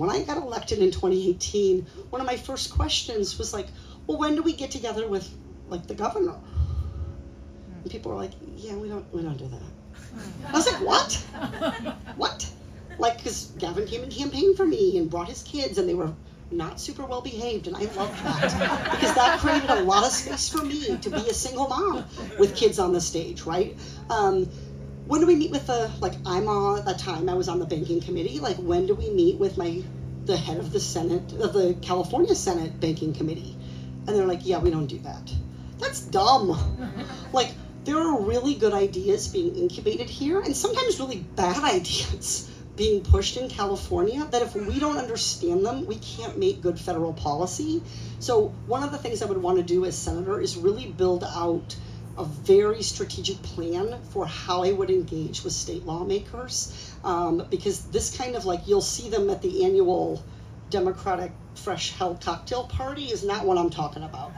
When I got elected in 2018, one of my first questions was like, well, when do we get together with like the governor? And people were like, yeah, we don't do that. I was like, what? What? Like, because Gavin came and campaigned for me and brought his kids, and they were not super well behaved, and I loved that because that created a lot of space for me to be a single mom with kids on the stage, right? When do we meet with at that time I was on the banking committee, like when do we meet with the head of the California Senate banking committee? And they're like, yeah, we don't do that. That's dumb. Like, there are really good ideas being incubated here, and sometimes really bad ideas being pushed in California that if we don't understand them, we can't make good federal policy. So one of the things I would want to do as senator is really build out a very strategic plan for how I would engage with state lawmakers, because this kind of like, you'll see them at the annual Democratic Fresh Held Cocktail Party is not what I'm talking about.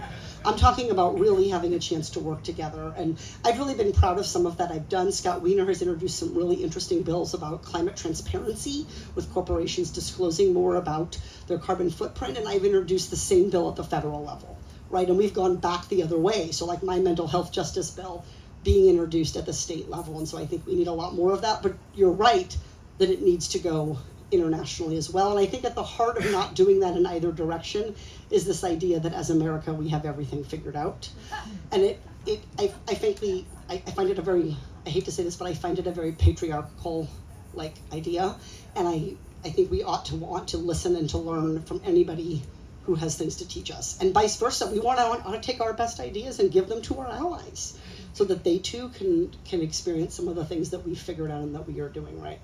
I'm talking about really having a chance to work together, and I've really been proud of some of that I've done. Scott Wiener has introduced some really interesting bills about climate transparency, with corporations disclosing more about their carbon footprint, and I've introduced the same bill at the federal level, right? And we've gone back the other way. So like my mental health justice bill being introduced at the state level, and so I think we need a lot more of that, but you're right that it needs to go internationally as well. And I think at the heart of not doing that in either direction is this idea that as America we have everything figured out. And I frankly find it I hate to say this, but I find it a very patriarchal like idea. And I think we ought to want to listen and to learn from anybody who has things to teach us. And vice versa, we ought to take our best ideas and give them to our allies so that they too can experience some of the things that we've figured out and that we are doing right.